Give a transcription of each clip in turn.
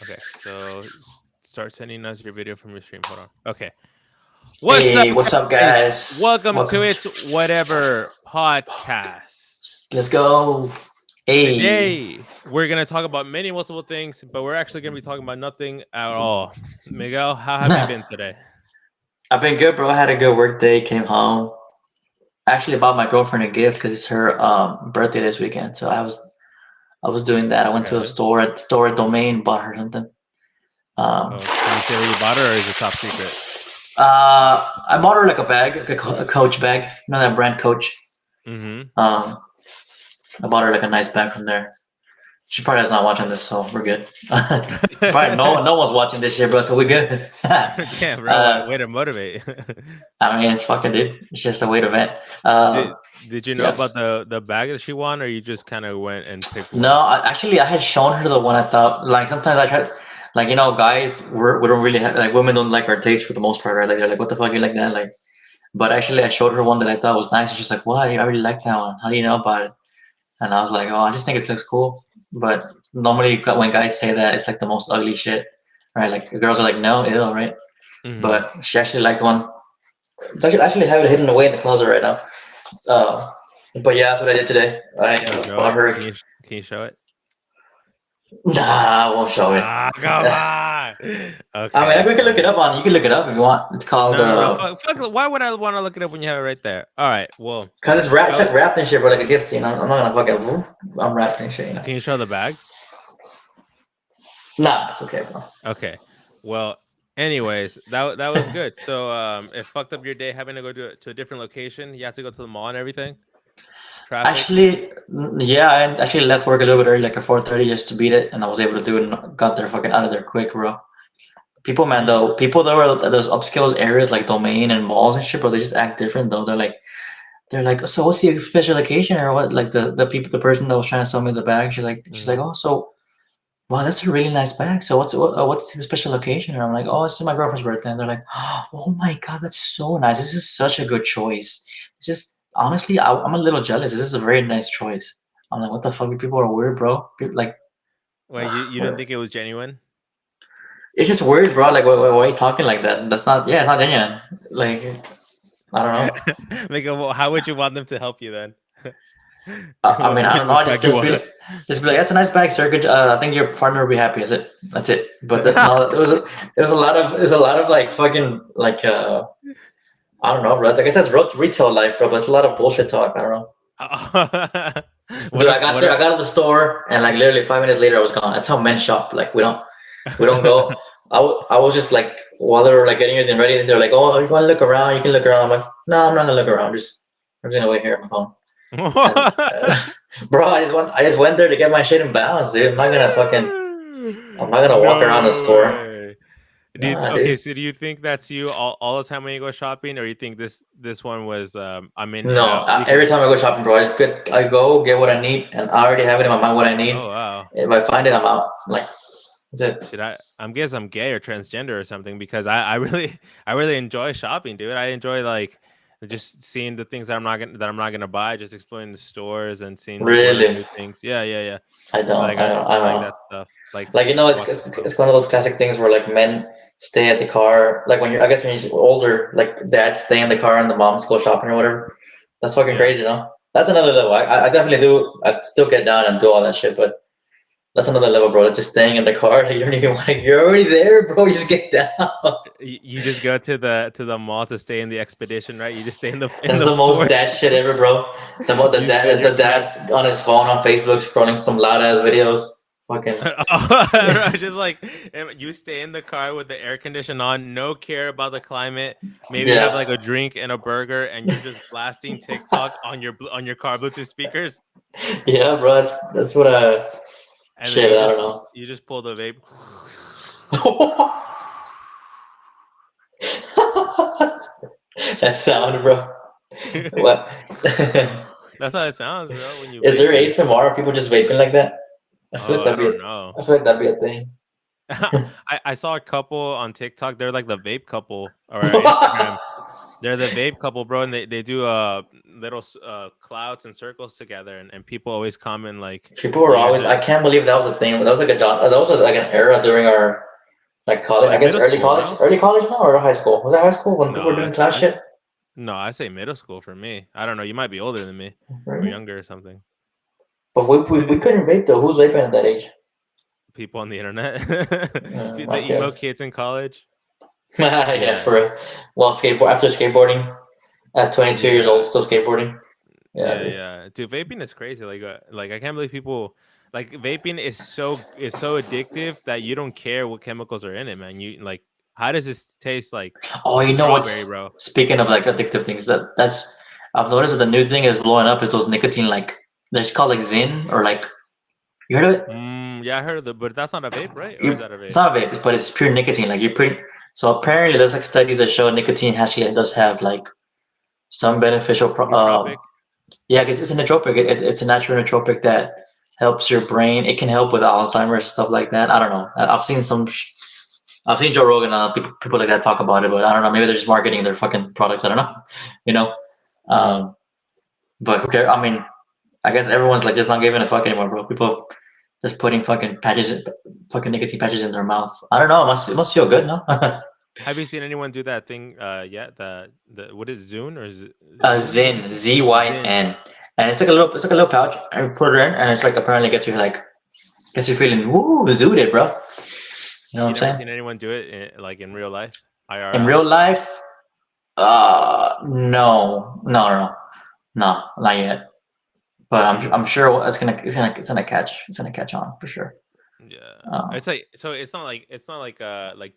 Okay, so start sending us your video from your stream. Hold on. Okay. What's up, Hey, what's up, guys? guys? Welcome to Welcome. It's Whatever podcast. Let's go. Hey, Today, we're going to talk about many multiple things, but we're actually going to be talking about nothing at all. Miguel, how have you been today? I've been good, bro. I had a good work day. Came home. Actually, bought my girlfriend a gift because it's her birthday this weekend. So I was doing that. I went to a Okay. store at Domain, bought her something. Um, Oh, can you say what you bought her, or is it top secret? I bought her like a bag, like a Coach bag. You know that brand Coach. Mm-hmm. Um, I bought her like a nice bag from there. She probably is not watching this, so we're good. Probably no one's watching this shit, bro. So we're good. Damn, bro. uh, Way to motivate. I mean, it's fucking dude. It's just a way to vent. did Did you know Yeah. about the bag that she won, or you just kind of went and picked No, one? actually, I had shown her the one I thought. Like sometimes I try, like guys, we don't really have, like women don't like our taste for the most part, right? Like they're like, what the fuck you like that? Like, but actually, I showed her one that I thought was nice. She's like, why? I really like that one. How do you know about it? And I was like, oh, I just think it looks cool. But normally, when guys say that, it's like the most ugly shit, right? Like the girls are like, no, ew, right? Mm-hmm. But she actually liked one. I actually have it hidden away in the closet right now. Uh, but yeah, that's what I did today. I Can you show bought it? her. Can you show it? Nah, I won't show it. Ah, come on. I mean, Okay, we can look it fine. up on. You can look it up if you want. It's called No. Why would I want to look it up when you have it right there? All right. Well, cause it's wrapped. It's show, like wrapped and shit, bro, like a gift. I'm not gonna fucking. I'm wrapped and shit. can you show the bag? Nah, it's okay, bro. Okay. Well, anyways, that was good. So, it fucked up your day having to go to a different location. You have to go to the mall and everything. Traffic. Actually, yeah, I actually left work a little bit early, like at 4:30, just to beat it, and I was able to do it and got there fucking out of there quick, bro. People, man, Mm. though, people that were at those upscale areas like Domain and malls and shit, bro, they just act different though. They're like, so what's the special occasion or what? Like the person that was trying to sell me the bag, she's like, Mm-hmm. oh, so wow, that's a really nice bag. So what's the special occasion? And I'm like, oh, it's my girlfriend's birthday. And they're like, oh my god, that's so nice. This is such a good choice. It's just honestly, I'm a little jealous. This is a very nice choice. I'm like, what the fuck? People are weird, bro. People, like, Wait, you didn't think it was genuine? it's just weird, bro. Like, why are you talking like that? That's not. Yeah, it's not genuine. Like, I don't know. Like, well, how would you want them to help you then? I mean, What I kind don't of know. I just respect you just be want? like, that's a nice bag, sir. Good. I think your partner will be happy. That's it. But no, it was a lot of like fucking like I don't know, bro. It's, I guess that's retail life, bro. But it's a lot of bullshit talk. I don't know. What Dude, if I got there. I got to the store, and like literally 5 minutes later, I was gone. That's how men shop. Like we don't go. I was just like while they were like getting everything ready, they're like, "Oh, you want to look around? You can look around." I'm like, "No, I'm not gonna look around. I'm just gonna wait here on my phone." And bro, I just went there to get my shit in balance, dude. I'm not gonna walk around the No store. way. Nah, Okay, dude. so do you think that's you all the time when you go shopping, or you think this one was I'm in No, town every because time I go shopping, bro, I go get what I need, and I already have it in my mind what I need. oh wow. If I find it, I'm out. Like that's it. Did I'm guess I'm gay or transgender or something because I really I really enjoy shopping, dude. I enjoy like just seeing the things that I'm not gonna buy, just exploring the stores and seeing what are the Really, new things. Yeah. I don't. Like I don't. I I don't like know. that stuff. Like Like it's walking it's, around. it's one of those classic things where like men stay at the car. Like I guess when you're older, like dads stay in the car and the moms go shopping or whatever. That's fucking Yeah. crazy, you know. That's another level. I definitely do. I still get down and do all that shit, but that's another level, bro. Just staying in the car, like, you don't even like you're already there, bro. Just get down. You just go to the mall to stay in the expedition, right? You just stay in That's the the most port. dad shit ever, bro. The You spend dad your the cash. dad on his phone on Facebook scrolling some loud ass videos. Fucking Just like you stay in the car with the air condition on, no care about the climate. Maybe you have yeah, like a drink and a burger, and you're just blasting TikTok on your car Bluetooth speakers, yeah, bro. That's what and then shit. I don't you just pull the vape. know. That sound, bro. What? That's how it sounds, bro, when you Is there vaping. ASMR of people just vaping like that? I feel Oh, like I that'd be a, don't know. I feel like that'd be a thing. I saw a couple on TikTok. They're like the vape couple or Instagram. They're the vape couple, bro, and they do little clouds and circles together, and people always comment like, People were "You guys always. are I can't believe that was a thing. That was like a job. That was like an era during our like college. I like guess middle school, no, early college now or high school. Was that high school when no, people were doing class shit? no, I say middle school for me. I don't know. You might be older than me or Really? younger or something. But we couldn't vape though. Who's vaping at that age? People on the internet, the I emo guess. kids in college. Yeah, Yeah, for real. Well, skateboard after skateboarding at 22 years old, yeah, still skateboarding. Yeah, yeah, dude. yeah. Dude, vaping is crazy. Like I can't believe people like vaping is so addictive that you don't care what chemicals are in it, man. You like, how does this taste like Oh, you know strawberry, what's bro? speaking of like addictive things that's I've noticed that the new thing is blowing up is those nicotine like they're just called like Zyn or like you heard of it? Yeah, I heard of the, but that's not a vape, right? Or is You that a it's vape? not a vape, but it's pure nicotine. Like you're pretty. So apparently, there's like studies that show nicotine actually does have like some beneficial. Nootropic. Yeah, because it's a nootropic. It's a natural nootropic that helps your brain. It can help with Alzheimer's stuff like that. I don't know. I've seen some. I've seen Joe Rogan. People like that talk about it, but I don't know. Maybe they're just marketing their fucking products. I don't know. You know. Mm. Um, but who cares? I mean, I guess everyone's like just not giving a fuck anymore, bro. People just putting fucking nicotine patches in their mouth. I don't know. It must feel good, no? Have you seen anyone do that thing yet? The what is Zune or Zune or Zyn, something? Zin. Zyn, and it's like a little pouch, and you put it in, and it's like apparently gets you feeling woo zooted, bro. You know what You I'm never saying? seen anyone do it like in real life, In IRL? real life, no, not yet. But I'm sure it's gonna catch on for sure. Yeah, Uh, it's like so. It's not like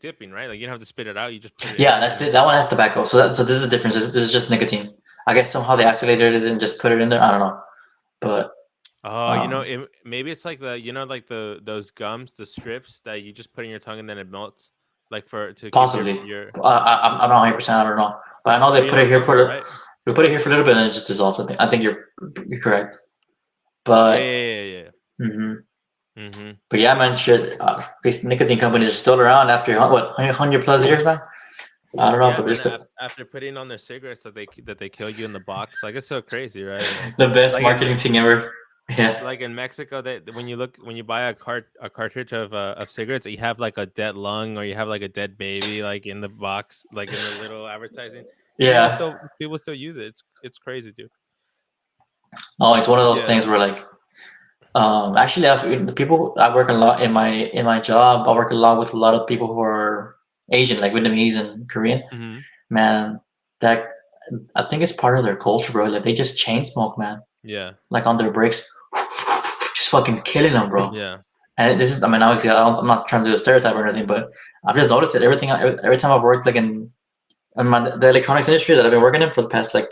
dipping, right? Like you don't have to spit it out. You just put it yeah, in, that's and it. then That one has tobacco. So this is the difference. This is just nicotine. I guess somehow they isolated it and just put it in there. I don't know, but oh, um, maybe it's like like those gums, the strips that you just put in your tongue and then it melts, like for to keep possibly. your. I'm not 100%. I don't know, but I know But they you put know what it I'm here talking for about, the right? we put it here for a little bit and it just dissolves. I think you're correct. Yeah, But yeah, yeah, yeah. mhm. Mm-hmm. But yeah, man, shit. These nicotine companies are still around after what 100 plus years now. I don't know, Yeah, but they're man. still After putting on their cigarettes that they kill you in the box, like it's so crazy, right? the best Like in marketing thing ever. Yeah, like in Mexico, that when you buy a cartridge of cigarettes, you have like a dead lung or you have like a dead baby like in the box, like in the little advertising, and yeah. people still use it. It's crazy, dude. Oh, it's one of those Yeah. things where like actually the people I work a lot in my job. I work a lot with a lot of people who are Asian, like Vietnamese and Korean. Hmm. Man, that I think it's part of their culture, bro. Like they just chain smoke, man. Yeah. Like on their breaks, just fucking killing them, bro. Yeah. And this is, I mean, obviously, I'm not trying to do a stereotype or anything, but I've just noticed it. Every time I've worked like in the electronics industry that I've been working in for the past like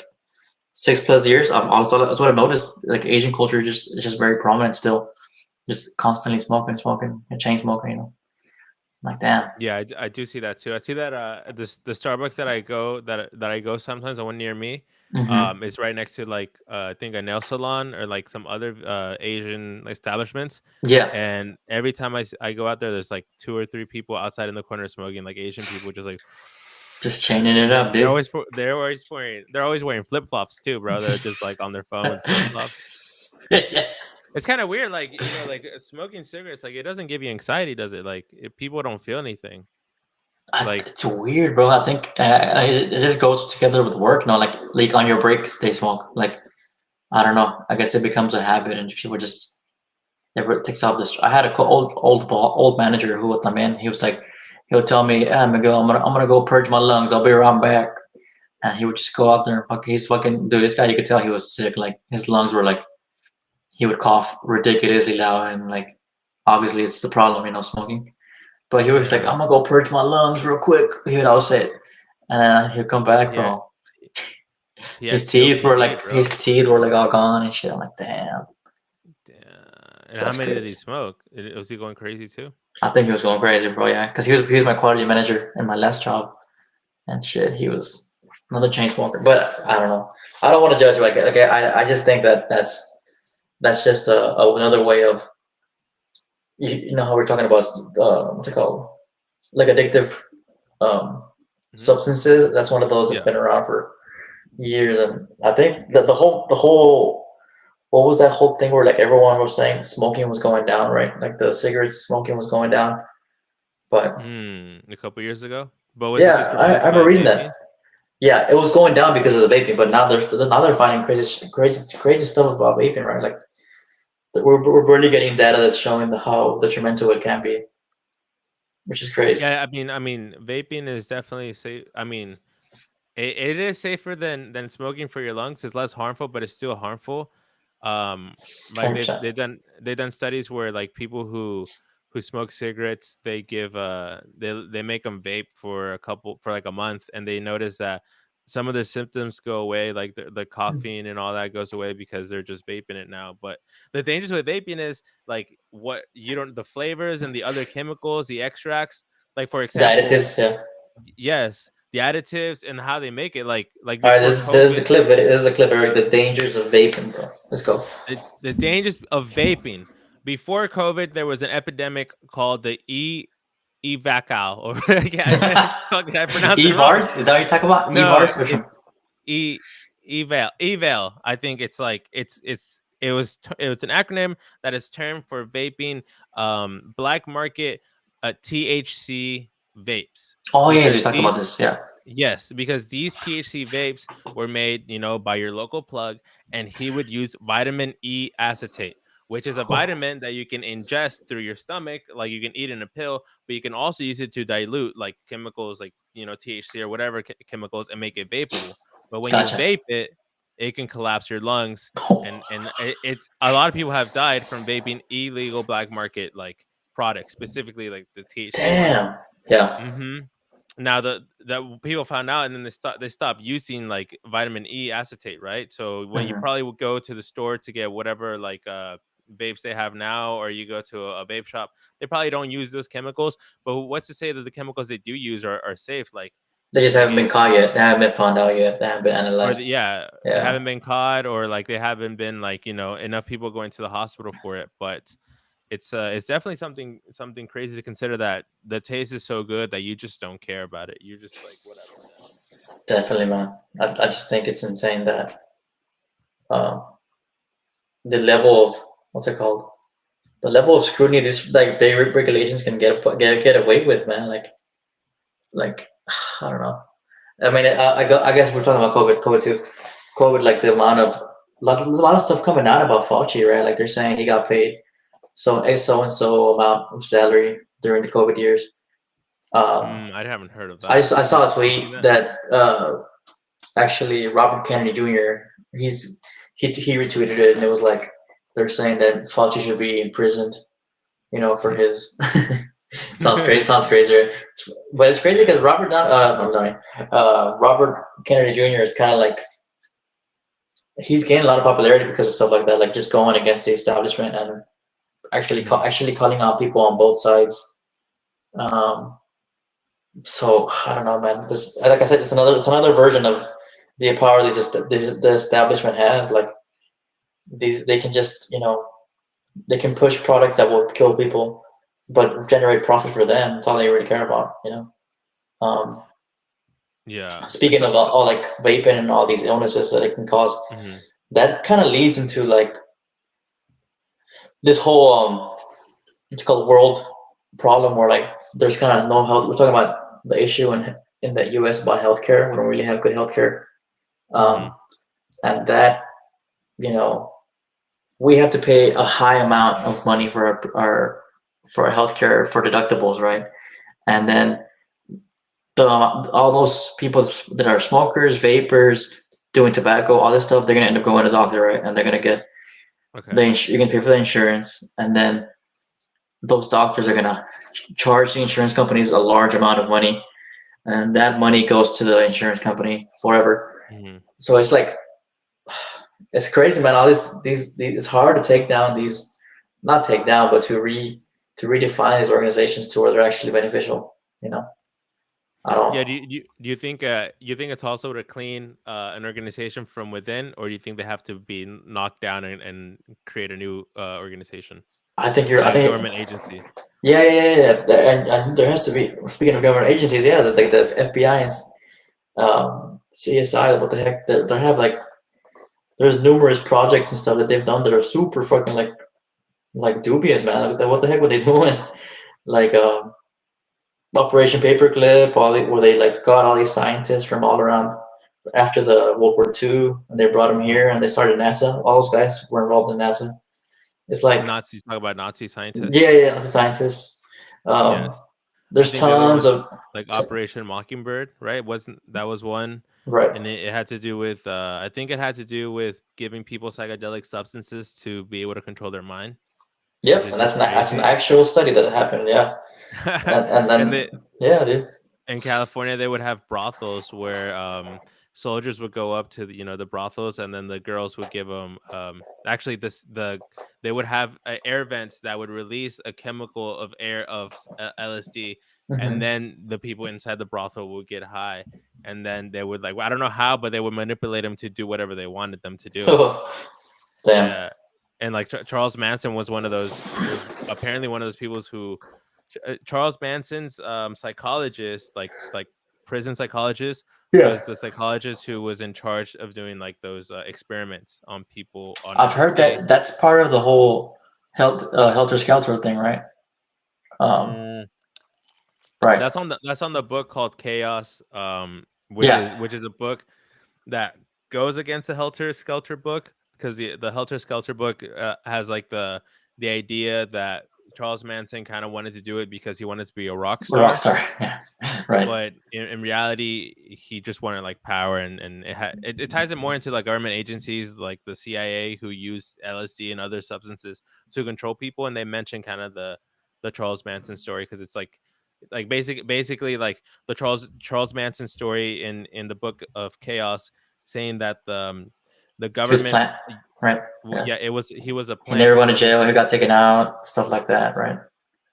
6 plus years, that's what I've noticed. Like Asian culture is just very prominent still, just constantly smoking, and chain smoking. I'm like damn. Yeah, I do see that too. I see that the Starbucks that I go sometimes, the one near me, Hmm. is right next to like I think a nail salon or like some other Asian establishments. Yeah, And every time I go out there, there's like two or three people outside in the corner smoking, like Asian people, just like, just chaining it and up, dude. they're always wearing flip flops too, bro. They're just like on their phone with flip flops. Yeah. It's kind of weird, like like smoking cigarettes, like it doesn't give you anxiety, does it? Like if people don't feel anything, like. It's weird, bro. I think it just goes together with work. No, like on your breaks, they smoke. Like I don't know. I guess it becomes a habit, and people just it takes off this. I had a old manager who would come in. He was like, he would tell me, "Ah, Miguel, I'm gonna go purge my lungs. I'll be right back." And he would just go out there and he's fucking dude. This guy, you could tell he was sick. Like his lungs were like he would cough ridiculously loud, and like obviously it's the problem, smoking. But he was like, Yeah. "I'm gonna go purge my lungs real quick." He would always say it, and then he'd come back, Yeah, bro. he had COPD, His bro. teeth were like all gone and shit. I'm like, damn, Yeah. And how that's many did he crazy. smoke? Was he going crazy too? I think he was going crazy, bro. Yeah, because he was my quality manager in my last job, and shit, he was another chain smoker. But I don't know. I don't want to judge. Like I just think that that's just another way of you know how we're talking about what's it called, like addictive um Hmm. substances. That's one of those that's Yeah. been around for years, and I think that the whole what was that whole thing where like everyone was saying smoking was going down, right? Like the cigarette smoking was going down, but A couple years ago, but was it just yeah, I replaced remember by reading that. vaping? Yeah, it was going down because of the vaping, but now they're finding crazy stuff about vaping, right? Like we're barely getting data that's showing how detrimental it can be, which is crazy. Yeah, I mean, vaping is definitely safe. I mean, it is safer than smoking for your lungs. It's less harmful, but it's still harmful. Um, like 100%. they've done studies where like people who smoke cigarettes, they make them vape for like a month, and they notice that some of the symptoms go away, like the coughing and all that goes away because they're just vaping it now. But the dangers with vaping is like what you don't the flavors and the other chemicals, the extracts. Like for The example, additives, yeah. yes, the additives and how they make it. Like All right, before this is the COVID, clip. This is the clip, Eric. The dangers of vaping, bro. Let's go. the dangers of vaping. Before COVID, there was an epidemic called the evacal, or did I pronounce it wrong? E-Vars? Is that what you're talking about? No, E-Vars? Which one? it's e eval. I think it's like it was an acronym that is termed for vaping, black market, THC vapes, Oh yeah, you because talked about these this. Yeah. yes, because these THC vapes were made, by your local plug, and he would use vitamin E acetate, which is a vitamin that you can ingest through your stomach, like you can eat in a pill, but you can also use it to dilute like chemicals, like THC or whatever chemicals, and make it vapeable. But when you Gotcha. vape it, it can collapse your lungs, and it's a lot of people have died from vaping illegal black market like products, specifically like the THC ones. Damn. Yeah. Hmm. Now the people found out, and then they stopped using like vitamin E acetate, right? So when you Hmm. probably would go to the store to get whatever like vapes they have now, or you go to a vape shop, they probably don't use those chemicals. But what's to say that the chemicals they do use are safe? Like They just haven't been maybe, caught yet. They haven't been found out yet. They haven't been or analyzed. yeah, they Yeah. haven't been caught, or like they haven't been like enough people going to the hospital for it. But it's definitely something crazy to consider, that the taste is so good that you just don't care about it. You're just like, whatever, man. Definitely, man. I just think it's insane that uh, the level of what's it called? The level of scrutiny these like big regulations can get away with, man. Like I don't know. I mean, I guess we're talking about COVID too. COVID, like the amount of a lot of stuff coming out about Fauci, right? Like they're saying he got paid so and so amount of salary during the COVID years. Um, I haven't heard of I, that. I Did saw a you see tweet that? that actually Robert Kennedy Jr. He retweeted it, and it was like they're saying that Fauci should be imprisoned, for his. Sounds crazy. Sounds crazy, right? But it's crazy because Yeah. I'm sorry, Robert Kennedy Jr. is kind of like he's gained a lot of popularity because of stuff like that, like just going against the establishment and Mhm. actually calling out people on both sides. Um, so I don't know, man. This, like I said, it's another version of the power the establishment has. Like these, they can just they can push products that will kill people, but generate profit for them. That's all they really care about. Um, Yeah. It's Speaking of all like vaping and all these illnesses that it can cause, mhm. that kind of leads into like this whole it's called world problem where like there's kind of no health. We're talking about the issue in the U.S. about healthcare. We don't really have good healthcare, um, Mhm. and that you know we have to pay a high amount of money for our healthcare for deductibles, right? And then all those people that are smokers, vapors, doing tobacco, all this stuff, they're gonna end up going to the doctor, right? And they're gonna get Okay. you can pay for the insurance, and then those doctors are gonna charge the insurance companies a large amount of money, and that money goes to the insurance company forever. Mhm. So it's like it's crazy, man. All these it's hard to take down these, not take down, but to redefine these organizations to where they're actually beneficial. I don't. Yeah, do you think it's also to clean an organization from within, or do you think they have to be knocked down and create a new organization, I think a you're. I new think government agency? And there has to be. Speaking of government agencies, yeah, like the FBI and CSI. What the heck? They have like there's numerous projects and stuff that they've done that are super fucking like dubious, man. Like, what the heck were they doing? Like Operation Paperclip, where they like got all these scientists from all around after the World War II, and they brought them here and they started NASA. All those guys were involved in NASA. It's like, Nazis, talk about Nazi yeah, scientists. yeah, scientists. Um, Yes. I there's think the other tons one's of like t- Operation Mockingbird, right? Wasn't that was one, right. and it had to do with I think it had to do with giving people psychedelic substances to be able to control their mind, which Yep, is and just that's an crazy. actual study that happened. Yeah, and And then they yeah, dude. in California they would have brothels where soldiers would go up to the brothels, and then the girls would give them actually they would have air vents that would release a chemical of air of LSD, and Hmm. then the people inside the brothel would get high, and then they would like, I don't know how, but they would manipulate them to do whatever they wanted them to do. Damn. Yeah, and like Charles Manson was one of those, was apparently one of those people who Charles Manson's psychologist, like prison psychologist, Yeah, was the psychologist who was in charge of doing like those experiments on people on I've heard LSD. that that's part of the whole helter skelter thing, right? Um, Mm, right. that's on the book called Chaos, Yeah, which is a book that goes against the Helter Skelter book, because the Helter Skelter book has like the idea that Charles Manson kind of wanted to do it because he wanted to be a rock rock star, star. Yeah, right. but in reality he just wanted like power, and it ties it more into like government agencies like the CIA, who use LSD and other substances to control people, and they mention kind of the Charles Manson story, because it's like basically like the Charles Manson story in the book of Chaos, saying that the He was government, plant, right? Yeah. yeah, he was a He never plant, went to so jail. He got taken out, stuff like that, right?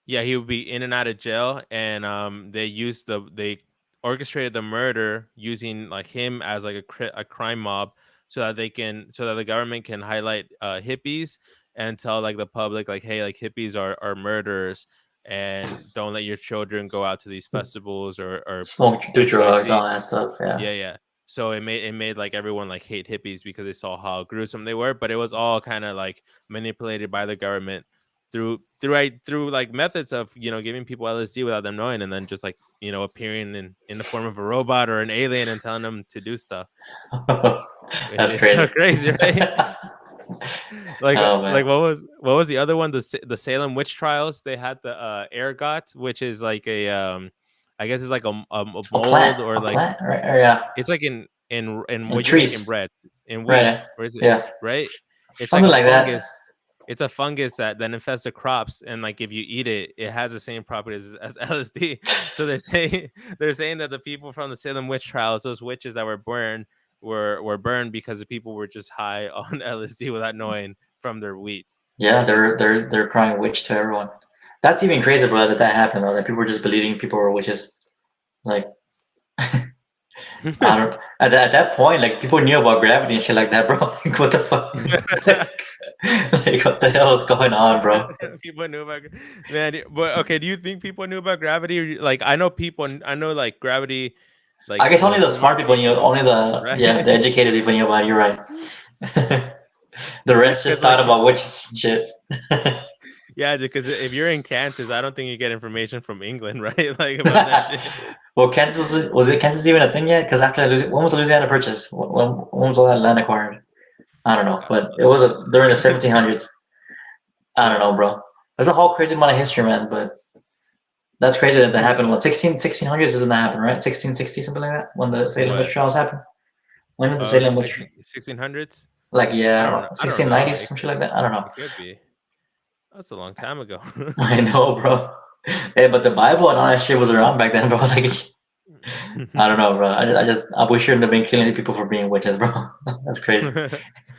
yeah, he would be in and out of jail, and they orchestrated the murder using like him as like a crime mob, so that the government can highlight hippies and tell like the public like, hey, like hippies are murderers, and don't let your children go out to these festivals or Smoke, do drugs, XYZ. all that stuff. Yeah. Yeah, yeah. So it made like everyone like hate hippies because they saw how gruesome they were, but it was all kind of like manipulated by the government through like methods of giving people LSD without them knowing, and then just like appearing in the form of a robot or an alien and telling them to do stuff, which That's is so crazy. crazy, right? Oh Like man. what was the other one? The Salem witch trials. They had the ergot, which is like I guess it's like a mold, or A like plant, right? Or, yeah, it's like in and what you make in trees, bread, in right? wheat, or is it Yeah, right? It's like something a like that. fungus. It's a fungus that infests the crops, and like if you eat it, it has the same properties as LSD. So they're saying that the people from the Salem witch trials, those witches that were burned, were burned because the people were just high on LSD without knowing from their wheat, Yeah, which is they're crying witch to everyone. That's even crazier, bro. That happened though. That people were just believing people were witches. Like I don't. At that point, like people knew about gravity and shit like that, bro. Like what the fuck? Like what the hell is going on, bro? people knew about man. But okay, do you think people knew about gravity? Like I know like gravity like I guess only the was smart people knew. Only right. the educated people knew about it. You're right. The rest just Because thought like about witches and shit. yeah, because if you're in Kansas, I don't think you get information from England, right? Like about that shit. Well, Kansas was it Kansas even a thing yet? Because after when was the Louisiana Purchase? When was all that land acquired? I don't know, God but it knows. was during the 1700s. I don't Yeah. know, bro. There's a whole crazy amount of history, man. But that's crazy that happened. What 1600s doesn't that happen, right? 1660 something like that when the Salem witch What? trials happened. When did the Salem witch? 1600s? Like I yeah, don't know. I don't know. 1690s, some shit like that. I don't know. It could be. That's a long time ago. I know, bro. Hey, but the Bible and all that shit was around back then, bro. Like I don't know, bro. I we shouldn't have been killing people for being witches, bro. That's crazy.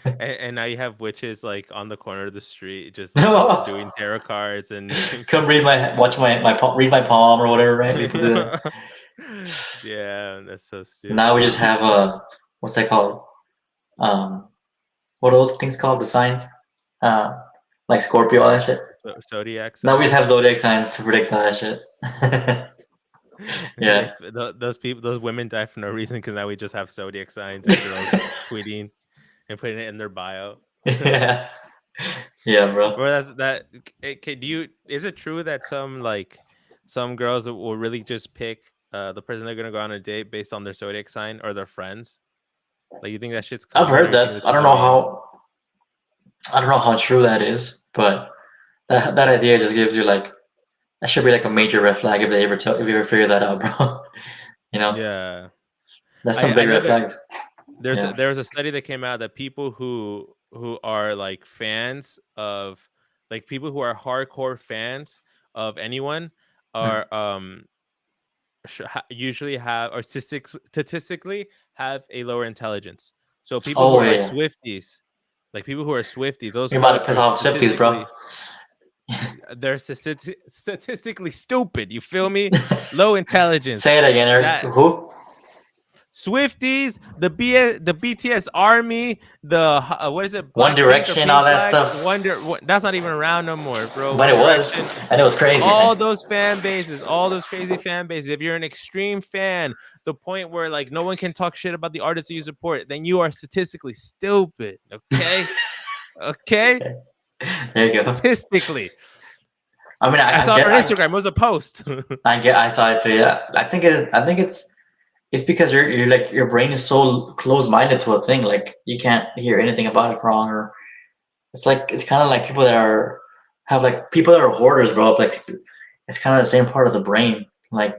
And now you have witches like on the corner of the street, just like doing tarot cards and Come read watch read my palm or whatever, right? People do that. yeah, that's so Now we stupid. just have what's that called? Um, what are those things called? The signs, uh, like Scorpio, all that shit. Zodiac Now we just signs. have zodiac signs to predict that shit. Yeah. If those people, those women die for no reason because now we just have zodiac signs and girls tweeting and putting it in their bio. Yeah. Yeah, bro. Or that's that. Okay, do you? Is it true that some girls will really just pick the person they're gonna go on a date based on their zodiac sign or their friends? Like, you think that shit's I've common, or heard you think that. it's just a meme? I don't know how true that is, but that idea just gives you like that should be like a major red flag if you ever figure that out, bro. You know, Yeah, that's some I big know red that flags. Yeah. there was a study that came out that people who are like fans of, like, people who are hardcore fans of anyone Hmm. are usually have, or statistically have a lower intelligence. So people who Oh are like yeah. Swifties, like people who are Swifties, those You're about girls to piss are off Swifties, bro. they're statistically stupid. You feel me? Low intelligence. Say it again, Eric. That Who? Swifties, the BTS Army, the what is it? One Blackpink or Direction, all Pink that Black? stuff. That's not even around no more, bro. But One it was, Direction, and it was crazy, all man. those fan bases, all those crazy fan bases. If you're an extreme fan, the point where like no one can talk shit about the artists that you support, then you are statistically stupid. Okay, okay, Okay. There you go. statistically. I mean, I saw it on Instagram. It was a post. I saw it too. Yeah, I think it's because you're like your brain is so close minded to a thing. Like you can't hear anything about it wrong, or it's kind of like people that are have like people that are hoarders, bro. Like it's kind of the same part of the brain. Like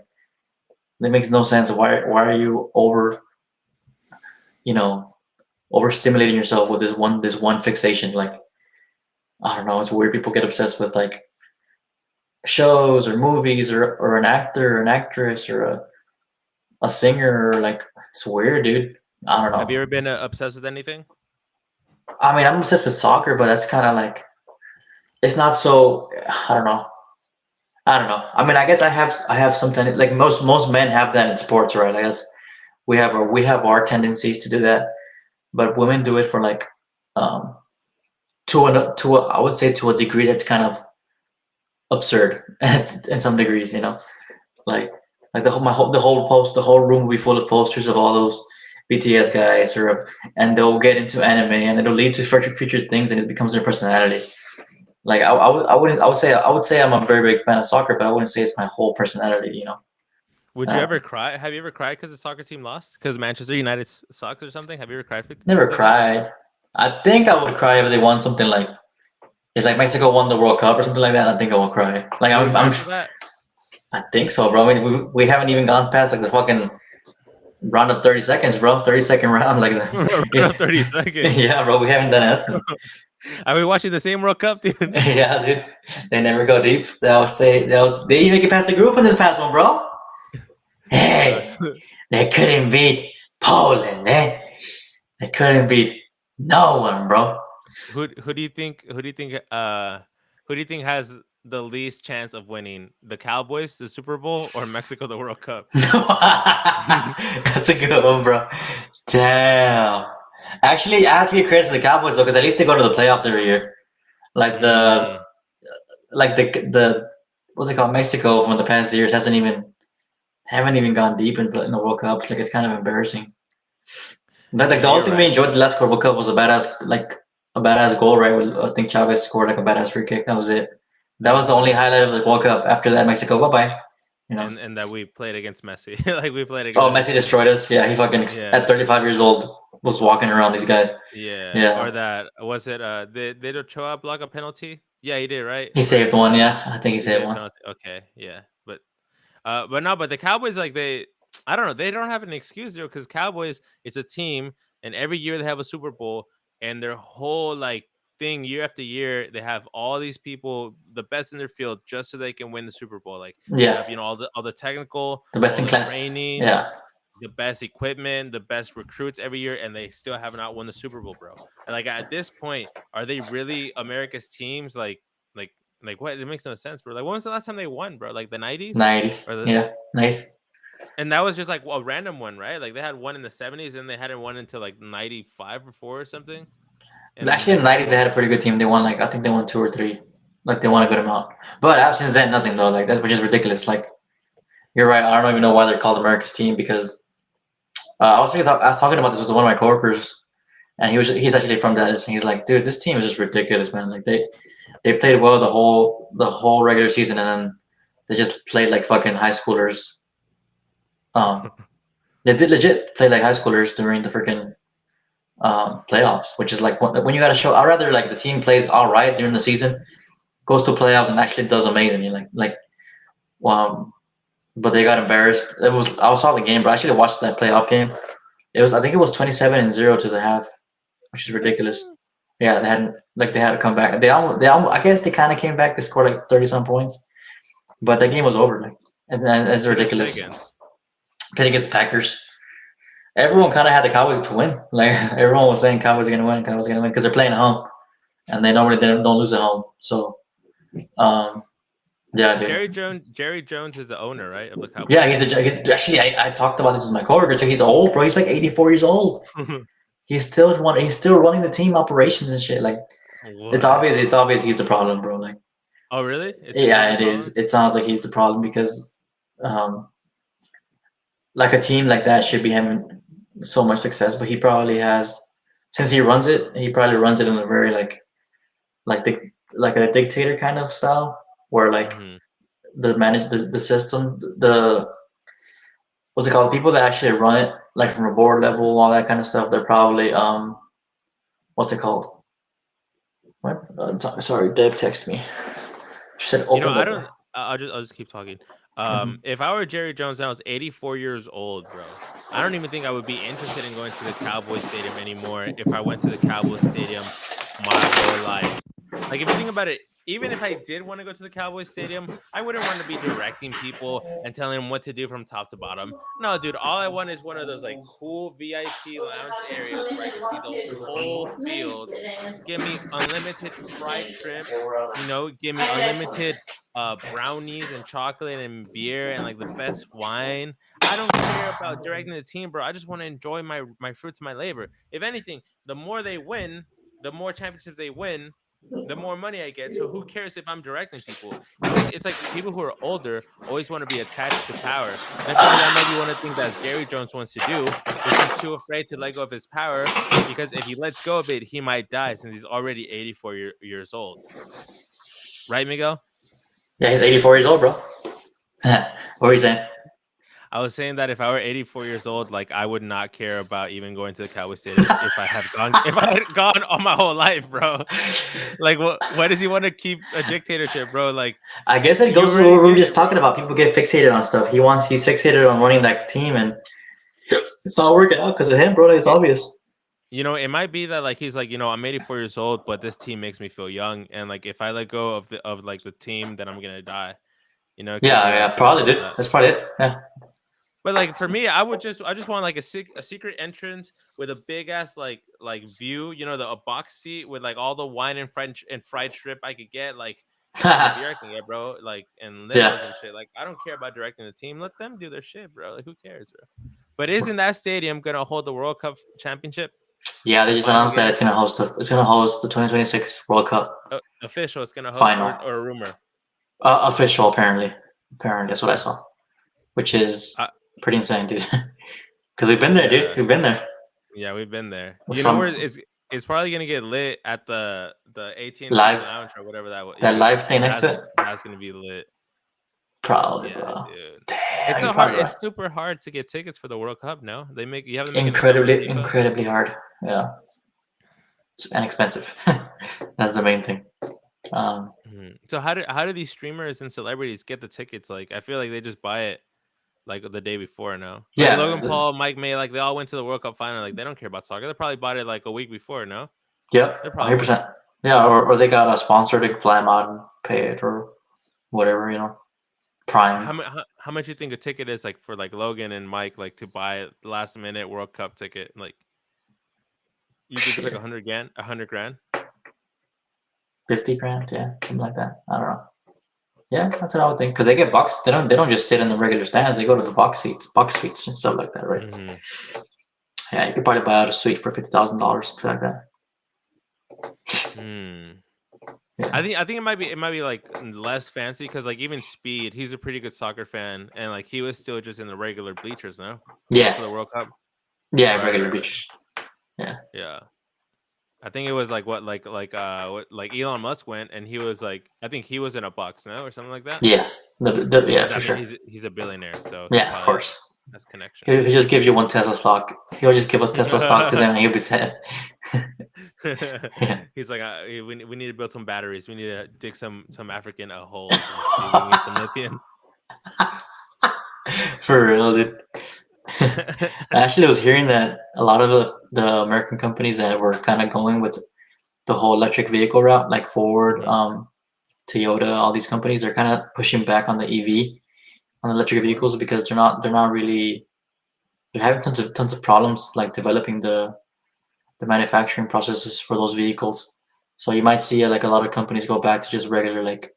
it makes no sense. Why are you you know overstimulating yourself with this one fixation? Like I don't know. It's weird. People get obsessed with like shows or movies or an actor or an actress or a singer or like it's weird, dude. I don't Have know. you ever been obsessed with anything? I mean, I'm obsessed with soccer, but that's kind of like it's not so. I don't know. I don't know. I mean, I guess I have some like most men have that in sports, right? I guess we have our tendencies to do that, but women do it for like um I would say to a degree that's kind of absurd in some degrees, you know. Like like the whole room will be full of posters of all those BTS guys and they'll get into anime and it'll lead to future things and it becomes their personality. Like I would say I'm a very big fan of soccer, but I wouldn't say it's my whole personality, you know. Would you Uh, ever cry? Have you ever cried because the soccer team lost? Because Manchester United sucks or something? Have you ever cried Never because of that? cried. I think I would cry if they won something like it's like Mexico won the World Cup or something like that. I think I will cry. Like You would cry for that? I think so, bro. I mean, we haven't even gone past like the fucking round of 30 seconds, bro. 30-second round, like Around 30 seconds. yeah, bro. We haven't done anything. Are we watching the same World Cup, dude? Yeah, dude. They never go deep. They even get past the group in this past one, bro. Hey, they couldn't beat Poland, eh? They couldn't beat no one, bro. Who do you think who do you think has the least chance of winning? The Cowboys, the Super Bowl, or Mexico, the World Cup? That's a good one, bro. Damn. Actually, I have to give credit to the Cowboys though, because at least they go to the playoffs every year. Like Mm. the what's it called? Mexico from the past years haven't even gone deep in the World Cup. It's like it's kind of embarrassing. Like Yeah, the only you're thing we right. enjoyed the last World Cup was a badass goal, right? I think Chavez scored like a badass free kick. That was it. That was the only highlight of the World Cup. After that, Mexico, bye bye. You know. And that we played against Messi. Like, we played Oh, against Messi Messi. destroyed us. Yeah, he fucking Yeah. at 35 years old was walking around these guys. Yeah. Yeah, Or that was it did Ochoa block a penalty? Yeah, he did, right? he Or saved one. Yeah, I think he he saved saved a one. penalty. Okay, yeah. But no, but the Cowboys, like, I don't know, they don't have an excuse there, because Cowboys, it's a team, and every year they have a Super Bowl, and their whole like thing, year after year, they have all these people, the best in their field, just so they can win the Super Bowl. Like, they Yeah, have, all the technical, the best all in the class. training, Yeah, the best equipment, the best recruits every year, and they still have not won the Super Bowl, bro. And like, at this point, are they really America's teams? Like, what? It makes no sense, bro. Like, when was the last time they won, bro? Like, the 90s? 90s. Or the Yeah, nice. And that was just like a random one, right? Like, they had one in the 70s, and they hadn't won until like 95 or 4 or something. Actually, in And the 90s they had a pretty good team. They won like I think they won two or three. Like they want a good amount. But since then, nothing though. Like that's which is ridiculous. Like you're right. I don't even know why they're called America's team because I was talking about this with one of my coworkers, and he's actually from Dallas, and he's like, dude, this team is just ridiculous, man. Like they played well the whole regular season, and then they just played like fucking high schoolers. Um, they did legit play like high schoolers during the freaking playoffs, which is like when you got to show. I'd rather like the team plays all right during the season, goes to playoffs, and actually does amazing. You like but they got embarrassed. I saw the game, but I actually watched that playoff game. I think it was 27-0 to the half, which is ridiculous. Mm. Yeah, they had to come back. I guess they kind of came back to score like 30 some points, but the game was over. Like, and it's Who did they play ridiculous. against? Played against the Packers. Everyone kind of had the Cowboys to win. Like everyone was saying Cowboys are gonna win, Cowboys are gonna win because they're playing at home, and they normally don't lose at home. So, um, yeah, dude. Jerry Jones is the owner, right, of the Yeah, Cowboys. actually I talked about this with my coworker too. He's old, bro. He's like 84 years old. He's still running the team operations and shit. Like What? it's obvious he's the problem, bro. Like Oh, really? He's yeah, the it is. problem. It sounds like he's the problem because um like a team like that should be having so much success, but he probably has since he probably runs it in a very like the like a dictator kind of style where like Hmm. the system the what's it called? The people that actually run it, like from a board level, all that kind of stuff, they're probably what's it called? What? Sorry, Deb texted me. She said open I the don't. door. I'll just keep talking. Mhm. If I were Jerry Jones, and I was 84 years old, bro. I don't even think I would be interested in going to the Cowboys Stadium anymore if I went to the Cowboys Stadium my whole life. Like if you think about it, even if I did want to go to the Cowboys Stadium, I wouldn't want to be directing people and telling them what to do from top to bottom. No, dude, all I want is one of those like cool VIP lounge areas where I can see the whole field. Give me unlimited fried shrimp, give me unlimited brownies and chocolate and beer and like the best wine. I don't care about directing the team, bro. I just want to enjoy my fruits of my labor. If anything, the more they win, the more championships they win, the more money I get. So who cares if I'm directing people? It's like people who are older always want to be attached to power. And I feel like that might be one of the things that Jerry Jones wants to do, is he's too afraid to let go of his power because if he lets go of it, he might die since he's already 84 years old. Right, Miguel? Yeah, he's 84 years old, bro. What were you saying? I was saying that if I were 84 years old, like I would not care about even going to the Cowboy Stadium if I had gone all my whole life, bro. Like what? Why does he want to keep a dictatorship, bro? Like I guess it you goes to already what we were did just it, talking bro. about. People get fixated on stuff. He's fixated on running that team, and it's not working out because of him, bro. It's It, obvious. it might be that like he's like, I'm 84 years old, but this team makes me feel young, and like if I let go of like the team, then I'm gonna die. It could Yeah, be yeah, like something probably, like dude. that. That's probably it. Yeah. But like for me, I just want like a secret entrance with a big ass like view, the a box seat with like all the wine and French and fried shrimp I could get, like and all the beer I can get, bro, like and Yeah. limos and shit. Like I don't care about directing the team. Let them do their shit, bro. Like who cares, bro? But isn't that stadium gonna hold the World Cup championship Yeah, they just final announced that game? it's gonna host the 2026 World Cup Official, it's gonna host final. or a rumor. Official, apparently. Apparently, that's what I saw, which is Uh, pretty insane, dude. Because we've been there, dude. yeah, We've been there. yeah, we've been there. With You know where some it's probably gonna get lit at the AT&T live, lounge or whatever that was. that Yeah, live thing next to it. that's gonna be lit. Probably, Yeah, bro. dude. Damn, you're probably right. It's super hard to get tickets for the World Cup. No, you have to make an account with Incredibly, FIFA. incredibly hard. Yeah, and expensive. That's the main thing. Mhm. So how do these streamers and celebrities get the tickets? Like I feel like they just buy it like the day before. No, like Yeah, Logan Paul, Mike May, like they all went to the World Cup final. Like they don't care about soccer. They probably bought it like a week before. No, yep, they probably would. 100%. Yeah, or they got a sponsor to fly them out and pay it or whatever, Prime. How much you think a ticket is like for like Logan and Mike like to buy last minute World Cup ticket? Like you think it's like Shit, 100 grand, 100 grand? 50 grand, yeah, something like that. I don't know. Yeah, that's what I would think. Because they get box, they don't just sit in the regular stands. They go to the box suites and stuff like that, right? Hmm. Yeah, you could probably buy out a suite for $50,000, something like that. Hmm. Yeah, I think it might be like less fancy because like even Speed, he's a pretty good soccer fan, and like he was still just in the regular bleachers, no, yeah, for the World Cup. yeah. Right, Regular right, right. beaches. Yeah, Yeah, I think it was like what like Elon Musk went, and he was like I think he was in a box, no, or something like that. yeah. Yeah, But I for mean, sure. he's a billionaire, so he Yeah, of probably course. has He connections. just gives you one Tesla stock. He'll just give us Tesla stock to them, and he'll be set. Yeah, He's like, we need to build some batteries. We need to dig some African holes and see if we can get some lithium. for real, dude. Actually, I was hearing that a lot of the American companies that were kind of going with the whole electric vehicle route, like Ford, Mhm. Toyota, all these companies, they're kind of pushing back on the EV, on electric What? vehicles, because they're not really, they're having tons of problems like developing the manufacturing processes for those vehicles. So you might see like a lot of companies go back to just regular like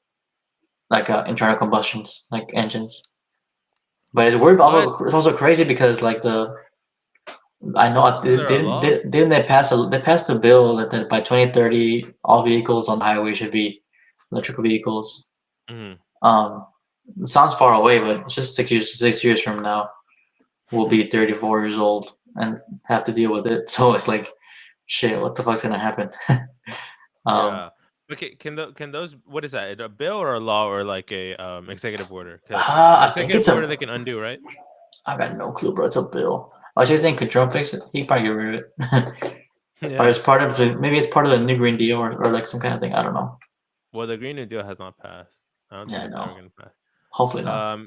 internal combustions like engines. But it's weird. What? Also, it's also crazy because like I know Isn't there a law? didn't they passed a bill that by 2030 all vehicles on the highway should be electrical vehicles. Mhm. Um, it sounds far away, but it's just 6 years from now we'll be 34 years old and have to deal with it. So it's like, shit, what the fuck's gonna happen? um, Yeah. Okay, can those what is that? A bill or a law or like a executive order? Because I think executive it's order a. they can undo, right? I got no clue, bro. It's a bill. I should think could Trump fix it? He probably get rid of it. Or Yeah. it's part of the maybe it's part of the new Green Deal or like some kind of thing. I don't know. Well, the Green New Deal has not passed. I don't think Yeah, it's ever no. gonna pass. Hopefully not.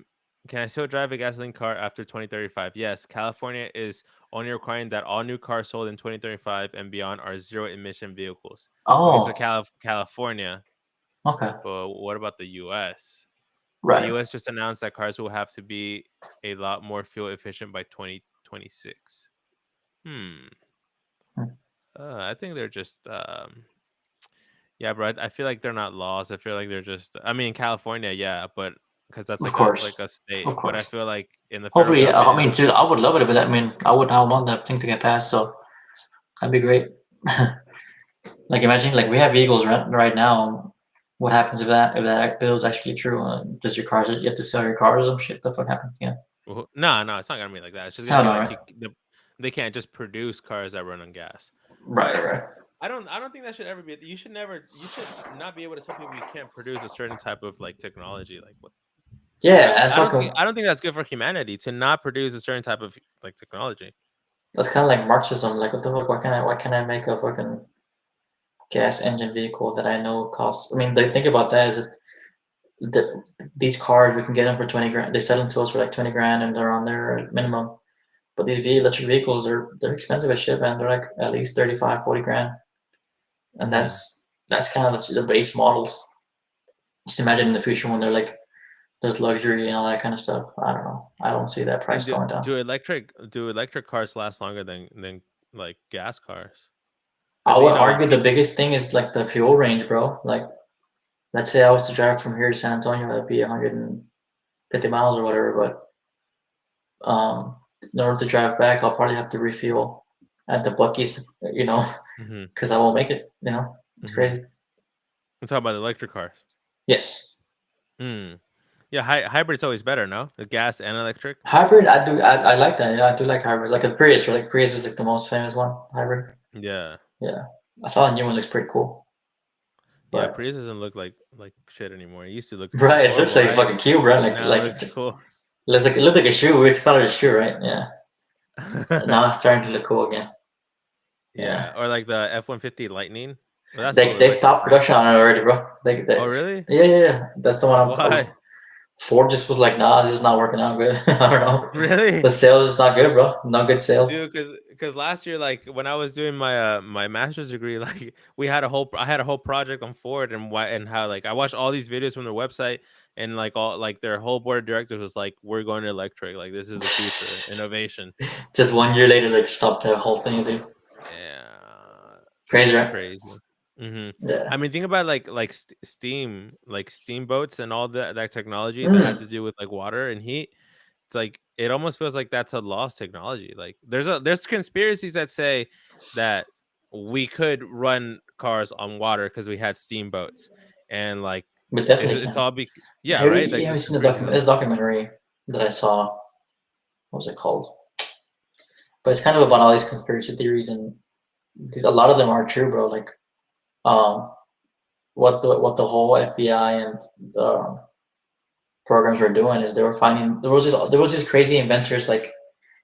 Can I still drive a gasoline car after 2035? Yes, California is only requiring that all new cars sold in 2035 and beyond are zero emission vehicles. Okay, so Oh, California, okay. but what about the US? The Right. US just announced that cars will have to be a lot more fuel efficient by 2026. Hmm. Hmm. I think they're just yeah, bro. I feel like they're not laws. I feel like they're just I mean California, yeah, but because that's Of like course. a state. Of But I course. feel like in the federal Hopefully, yeah. government I is mean, dude, I would love it if that. I mean, I want that thing to get passed. So that'd be great. Like, imagine, like, we have vehicles right now. What happens if that bill is actually true? Does your cars you have to sell your cars or some shit? The fuck happens? Yeah. No, no, it's not gonna be like that. It's just gonna Hell be no, like right? they can't just produce cars that run on gas. Right, right. I don't think that should ever be. You should not be able to tell people you can't produce a certain type of like technology. Like what? Yeah, that's fucking. I don't think that's good for humanity to not produce a certain type of like technology. That's kind of like Marxism. Like, what the fuck? Why can I make a fucking gas engine vehicle that I know costs? I mean, the thing about that is that these cars we can get them for 20 grand. They sell them to us for like 20 grand, and they're on their minimum. But these electric vehicles they're expensive as shit, man. They're like at least 35, 40 grand, and Hmm. that's kind of the base models. Just imagine in the future when they're like there's luxury and all that kind of stuff. I don't know. I don't see that I mean, price going down. do electric cars last longer than like gas cars? I Because would you know argue the biggest thing is like the fuel range, bro. Like, let's say I was to drive from here to San Antonio, that'd be 150 miles or whatever. But in order to drive back, I'll probably have to refuel at the Bucky's, hmm because I won't make it. It's hmm crazy. Let's talk about electric cars. Yes, Hmm. Yeah, hybrid's always better, no? The gas and electric. hybrid. I do. I like that. Yeah, I do like hybrid. Like a Prius, right? Like Prius is like the most famous one. Hybrid. Yeah, Yeah, I saw a new one. Looks pretty cool. yeah. But Prius doesn't look like shit anymore. It used to look right, it looks horrible, like right? fucking cute, bro. Now it looks cool. It looked like a shoe. It's called a shoe, right? Yeah. Now it's starting to look cool again. Yeah. Yeah, or like the F-150 Lightning. Well, that's They full they electric, stopped right? production on it already, bro. Oh, really? Yeah, yeah, yeah. That's the one I Why? was. Ford just was like, nah, this is not working out good. I don't know. The Really? sales is not good, bro. Not good sales. Dude, because last year, like when I was doing my master's degree, like I had a whole project on Ford and why and how like I watched all these videos from their website and like all like their whole board of directors was like, we're going to electric, like this is the future, innovation. Just 1 year later, they stopped the whole thing, dude. Yeah, Crazy, it's right? crazy. Hmm. Yeah. I mean, think about steam, like steamboats and all that technology that had Mm. to do with like water and heat. It's like it almost feels like that's a lost technology. Like there's conspiracies that say that we could run cars on water because we had steamboats, and like But definitely it's can. all yeah, Have you, right. you Like haven't this is seen the crazy. document? This documentary that I saw. What was it called? But it's kind of about all these conspiracy theories, and a lot of them are true, bro. Like, um, what the whole FBI and um, programs were doing is they were finding there was these crazy inventors like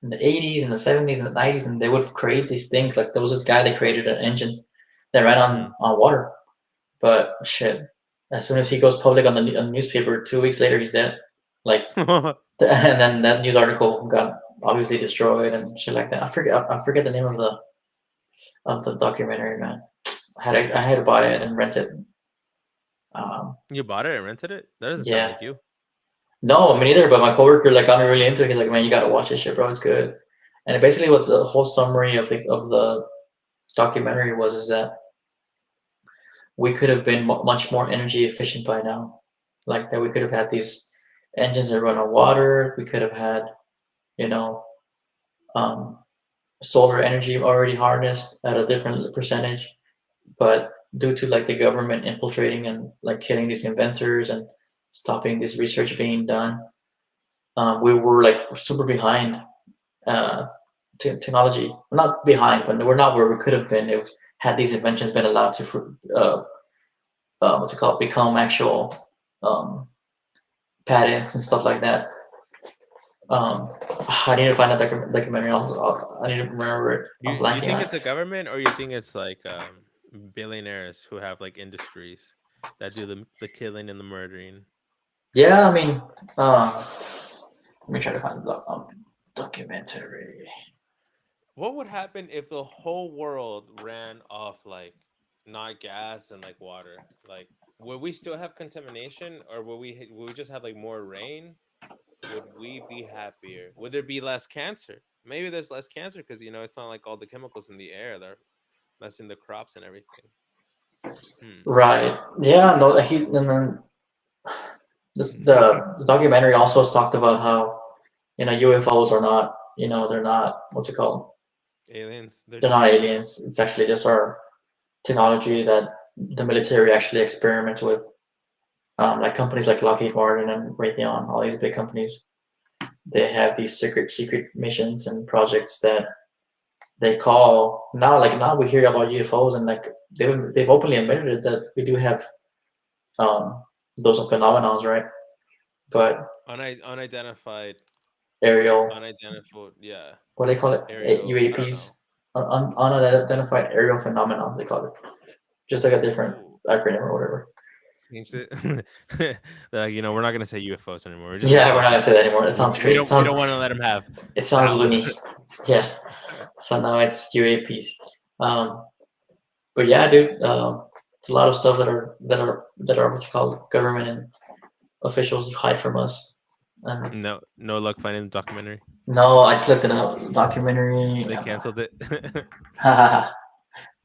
in the 80s and the 70s and the 90s, and they would create these things. Like there was this guy that created an engine that ran Hmm. on water, but shit, as soon as he goes public on the newspaper, 2 weeks later he's dead. Like, and then that news article got obviously destroyed and shit like that. I forget the name of the documentary, man. I had to buy it and rent it. Um, You bought it and rented it? That doesn't sound yeah, like you. no, me neither. But my coworker like got me really into it. He's like, man, you gotta watch this shit, bro. It's good. And basically, what the whole summary of the documentary was is that we could have been much more energy efficient by now. Like that, we could have had these engines that run on water. We could have had, you know, um, solar energy already harnessed at a different percentage. But due to like the government infiltrating and like killing these inventors and stopping this research being done, we were like super behind uh, technology. We're not behind, but we're not where we could have been if had these inventions been allowed to what's it called, become actual um, patents and stuff like that. Um, I need to find that documentary. I need to remember it. I'm You blanking think on it's it. a government, or you think it's like billionaires who have like industries that do the killing and the murdering? Yeah, I mean, let me try to find the documentary. What would happen if the whole world ran off like not gas and like water? Like, would we still have contamination, or would we just have like more rain? Would we be happier? Would there be less cancer? Maybe there's less cancer because it's not like all the chemicals in the air that are messing the crops and everything. Hmm. Right. Yeah. No. And then the documentary also talked about how UFOs are not they're not what's it called, Aliens, they're they're just not people. aliens. It's actually just our technology that the military actually experiments with. Like companies like Lockheed Martin and Raytheon, all these big companies, they have these secret missions and projects that they call now. Like now we hear about UFOs, and like they've openly admitted it that we do have um, those phenomenons, right? But Unidentified, aerial, unidentified, yeah, what do they call it? aerial. I don't know. UAPs, unidentified aerial phenomenons. They call it just like a different Ooh, acronym or whatever. changed it. They're like, we're not gonna say UFOs anymore. We're just gonna Yeah, we're say not gonna say something. that anymore. It sounds We great. It don't. We sounds don't want to let them have it sounds power. loony. Yeah. So now it's UAPs. Um, but yeah, dude, it's a lot of stuff that are what's called government and officials hide from us. And No, no luck finding the documentary. no, I just looked it up. Documentary. They canceled it.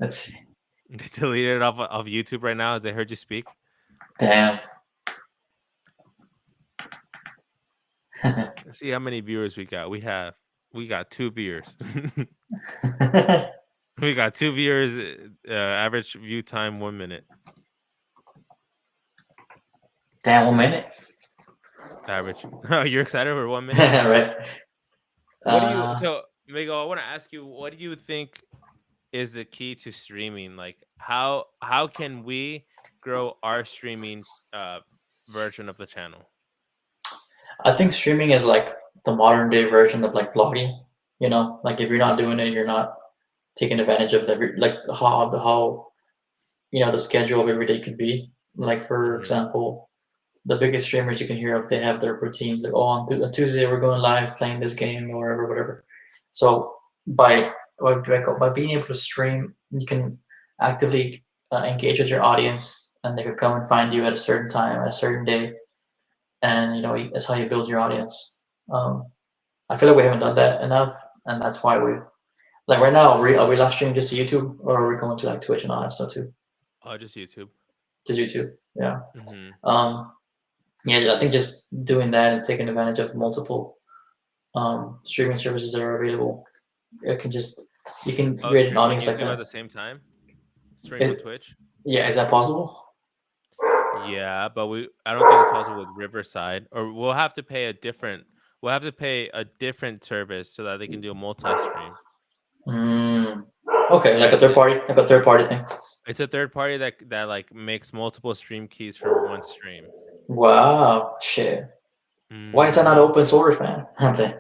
Let's see. They deleted it off YouTube right now. They heard you speak. Damn. Let's see how many viewers we got. We got 2 viewers. We got 2 viewers. Average view time 1 minute. Damn, 1 minute. Average. Oh, you're excited for 1 minute? Right. What do you? Uh, So, Miguel, I want to ask you. What do you think is the key to streaming? Like, how can we grow our streaming version of the channel? I think streaming is like the modern day version of like vlogging. Like if you're not doing it, you're not taking advantage of like how the schedule of every day could be. Like for Hmm. example, the biggest streamers you can hear of, they have their routines. Like, oh, on Tuesday we're going live playing this game or whatever. So by by being able to stream, you can actively engage with your audience, and they could come and find you at a certain time, at a certain day, and that's how you build your audience. Um, I feel like we haven't done that enough, and that's why we like right now. Are we live streaming just to YouTube, or are we going to like Twitch and all that stuff too? Oh, just YouTube. Just YouTube, yeah. Hmm. Um, yeah, I think just doing that and taking advantage of multiple streaming services that are available, it can just you can Oh, create an stream on audience like YouTube at that. the same time. Stream on It, Twitch. yeah, is that possible? Yeah, but I don't think it's possible with Riverside, or we'll have to pay a different service so that they can do a multi-stream. Mm. Okay, Yeah, like a third party thing. it's a third party that like makes multiple stream keys for one stream. Wow, shit. Why is that not Hmm. open source, man? Okay.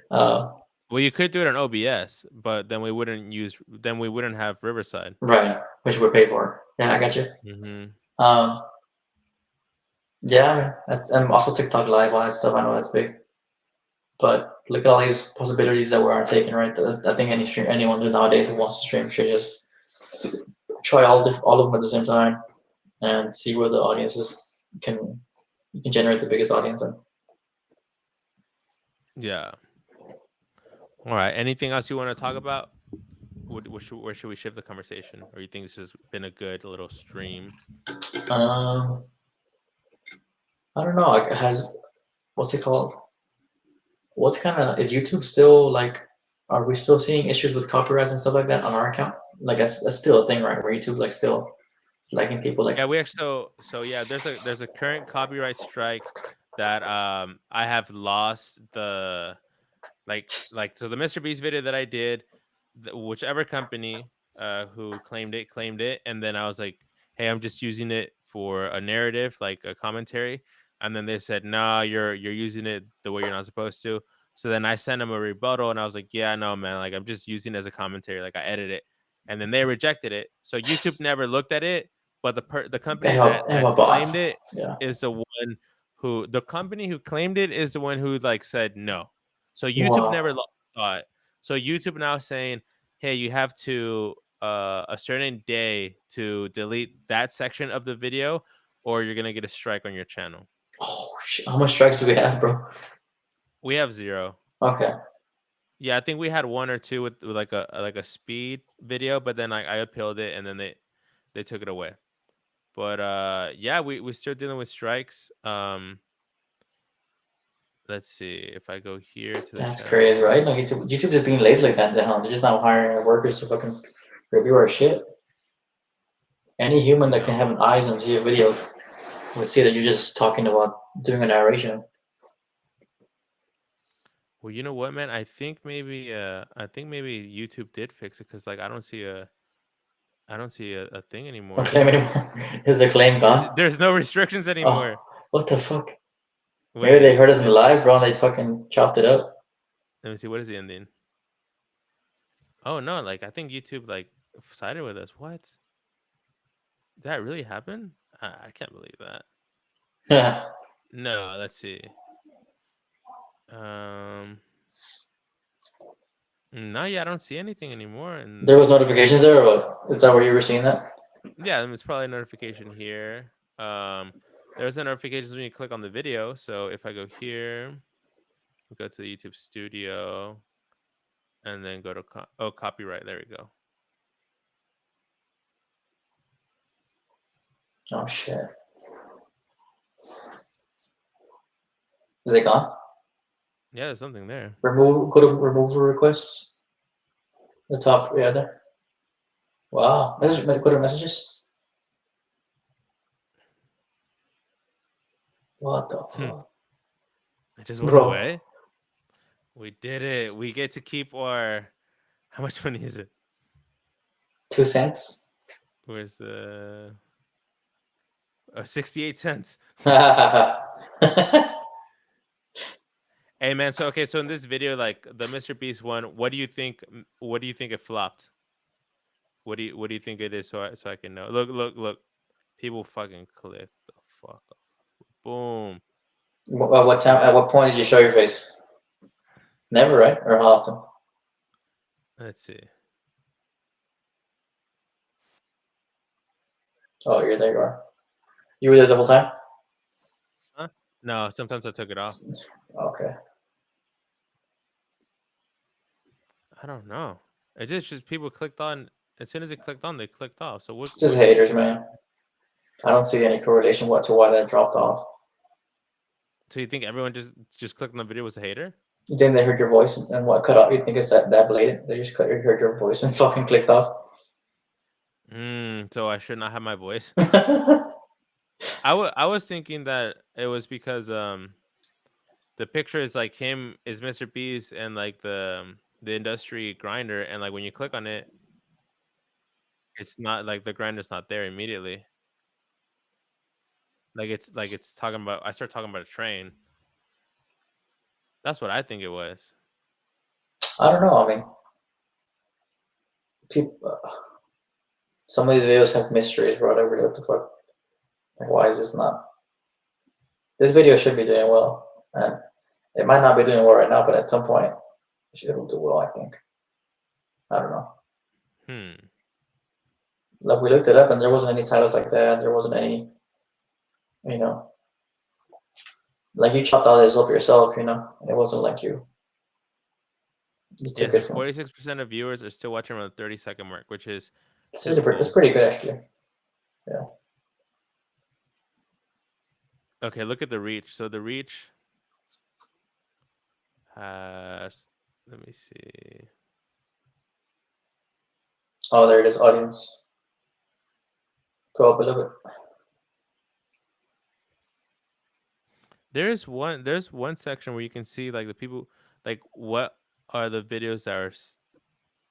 uh, Well, you could do it on OBS, but then we wouldn't have Riverside. right, which we pay for. Yeah, I got you. Hmm. Um, yeah, I mean, that's and also TikTok Live, all that stuff. I know that's big, but look at all these possibilities that we are taking, right? I think anyone who nowadays who wants to stream should just try all of them at the same time and see where the audiences can you can generate the biggest audience. And Yeah. All right. Anything else you want to talk about? Where should we shift the conversation? Or you think this has been a good little stream? um, I don't know. Like, has what's it called? What's kind of is YouTube still like? Are we still seeing issues with copyrights and stuff like that on our account? Like that's still a thing, right? Where YouTube's like still flagging people like Yeah, we actually yeah, there's a current copyright strike that I have lost the so the Mr. Beast video that I did, whichever company who claimed it, and then I was like, hey, I'm just using it for a narrative, like a commentary, and then they said, nah, you're using it the way you're not supposed to. So then I sent them a rebuttal, and I was like, yeah, no, man, like I'm just using it as a commentary, like I edit it, and then they rejected it. So YouTube never looked at it, but the company they have a that's bot. claimed it Yeah. is the company who claimed it is the one who like said no. So YouTube Wow. never saw it. So YouTube now saying, hey, you have to a certain day to delete that section of the video, or you're gonna get a strike on your channel. Oh shit. How much strikes do we have, bro? We have 0. Okay. Yeah, I think we had 1 or 2 with like a speed video, but then I appealed it and then they took it away. But yeah, we're still dealing with strikes. Let's see if I go here to the That's channel. crazy, right? No, YouTube just being lazy like that. Then, huh? They're just not hiring workers to fucking review our shit. Any human that can No. have an eyes and see a video would see that you're just talking about doing a narration. Well, you know what, man? I think maybe YouTube did fix it because like I don't see a thing Don't anymore. claim anymore. Is the claim gone? There's no restrictions Oh, anymore. what the fuck? Maybe Wait, they heard us in the live, bro, and they fucking chopped it up. let me see. What is the ending? Oh no, like I think YouTube like sided with us. What? Did that really happen? I can't believe that. Yeah. No, let's see. Um, no, yeah, I don't see anything anymore. And There was notifications there, or what? Is that where you were seeing that? yeah, there's probably a notification here. There's a notification when you click on the video. So if I go here, go to the YouTube Studio, and then go to copyright. There we go. Oh shit. Is it gone? Yeah, there's something there. Go to removal requests. The top, yeah, there. Wow. Go to messages. What the Hmm. fuck? It just went Bro, away. We did it. We get to keep our. How much money is it? 2 cents. Where's the 68 cents? Hey man, so okay, so in this video, like the Mr. Beast one, what do you think? What do you think it flopped? What do you think it is? So I can know. Look. People fucking click the fuck off. Boom. What time? At what point did you show your face? Never, right? Or how often? Let's see. Oh, you're there. You are. You were there the whole time. Huh? No, sometimes I took it off. Okay. I don't know. It just people clicked on as soon as it clicked on, they clicked off. So Just haters, man. I don't see any correlation to why that dropped off. So you think everyone just clicked on the video was a hater? You think they heard your voice and what cut off? You think it's that blatant? They just heard your voice and fucking clicked off. So I should not have my voice. I was thinking that it was because the picture is like him is Mr. Beast and like the industry grinder, and like when you click on it, it's not like the grinder's not there immediately. Like it's talking about I start talking about a train. That's what I think it was. I don't know. I mean, people. Some of these videos have mysteries, bro. Like, really, what the fuck? Like, why is this not? This video should be doing well, and it might not be doing well right now, but at some point, it'll do well. I think. I don't know. Hmm. Like we looked it up, and there wasn't any titles like that. There wasn't any, you know, like you chopped all this up yourself. You know, it wasn't like you Yeah, took so it from. 46% of viewers are still watching around the 30-second mark, which is It's really it's typical. pretty good actually. Yeah. Okay, look at the reach. So the reach has, let me see. Oh, there it is. Audience. Go up a little bit. There's one section where you can see like the people, like what are the videos that are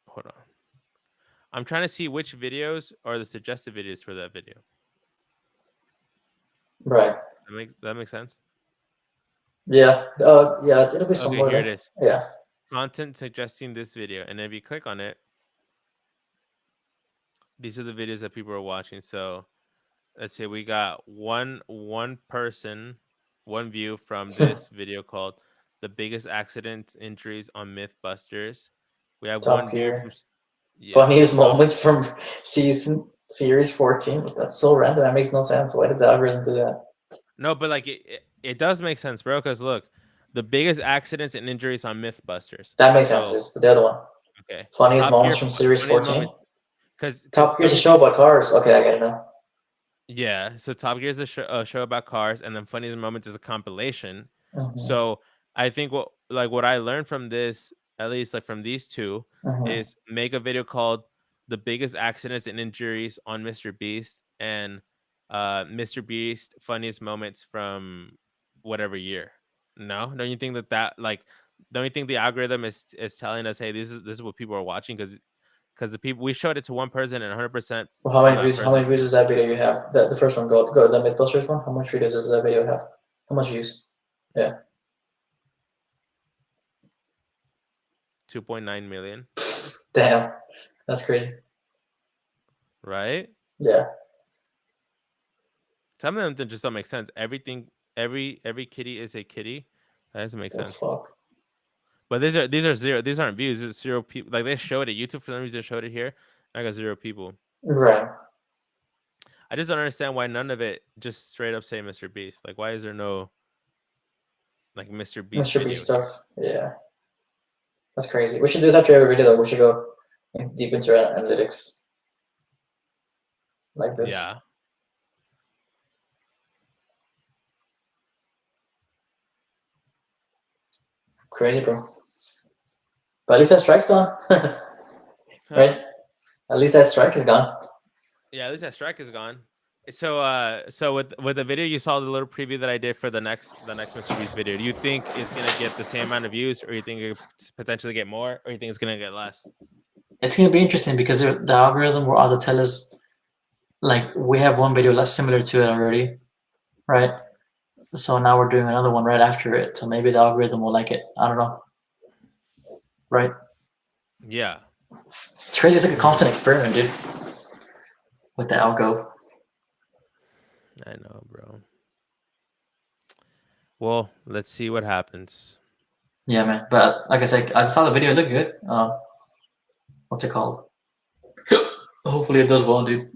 hold on. I'm trying to see which videos are the suggested videos for that video. Right. That makes sense. Yeah. Yeah. It'll be Okay, somewhere here it there. is. Yeah. Content suggesting this video, and if you click on it, these are the videos that people are watching. So let's say we got one person, one view from this video called "The Biggest Accidents Injuries on MythBusters." We have one Top view from Gear. yeah. Funniest So moments from series 14. That's so random. That makes no sense. Why did the algorithm do that? no, but like it does make sense, bro. Because look, the biggest accidents and injuries on MythBusters. That makes sense. So Just the other one. okay, Funniest Top moments Gear, from series funniest 14. moments. Because Top Gear's a don't you show think about cars. Okay, I get it now. yeah, so Top Gear is a show about cars, and then Funniest Moments is a compilation. Mm-hmm. So I think what I learned from this, at least like from these two, Mm-hmm. is make a video called "The Biggest Accidents and Injuries on Mr. Beast" and Mr. Beast Funniest Moments from whatever year. No, don't you think that like don't you think the algorithm is telling us, hey, this is what people are watching because the people we showed it to one person and 100% Well, how of many that views? How many person views does that video you have? The first one, go the MythBusters one. How much views does that video have? How much views? Yeah. 2.9 million, Damn, that's crazy. right? Yeah. Some of them just don't make sense. Everything, every kitty is a kitty. That doesn't make The sense. fuck. But these are zero. These aren't views. It's zero people. Like they showed it. YouTube for some reason showed it here. I got zero people. Right. I just don't understand why none of it just straight up say Mr. Beast. Like why is there no like Mr. Beast Mr. B video here? stuff. Yeah. That's crazy. We should do this after every video though. We should go deep into analytics like this. Yeah. Crazy, bro. But at least that strike's gone. Huh? Right? At least that strike is gone. Yeah. At least that strike is gone. So with the video you saw the little preview that I did for the next Mr. Beast video, do you think it's gonna get the same amount of views, or you think it could potentially get more, or you think it's gonna get less? It's gonna be interesting because the algorithm will either tell us like we have one video less similar to it already, right? So now we're doing another one right after it. So maybe the algorithm will like it. I don't know. Right? Yeah. It's crazy. It's like a constant experiment, dude. With the algo. I know, bro. Well, let's see what happens. Yeah, man. But like I said, I saw the video. It looked good. What's it called? Hopefully it does well, dude.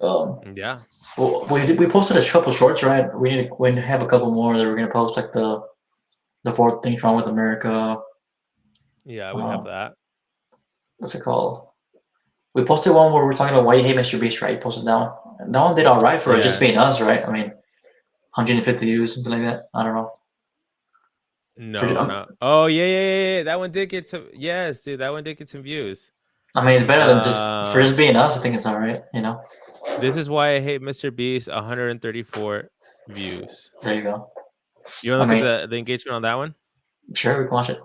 Yeah. Well, we posted a couple shorts, right? We have a couple more that we're gonna post, like the fourth things wrong with America. Yeah, we have Um, that. what's it called? We posted one where we're talking about why you hate Mr. Beast, right? You posted that one. And that one did all right for just Yeah. being us, right? I mean, 150 views, something like that. I don't know. For No, no. Oh, yeah, yeah, yeah, yeah. That one did get some. Yes, dude, that one did get some views. I mean, it's better than just for Uh, just being us. I think it's all right. You know. this is why I hate Mr. Beast. 134 views. There you go. You want I to look mean, at the engagement on that one? sure, we can watch it.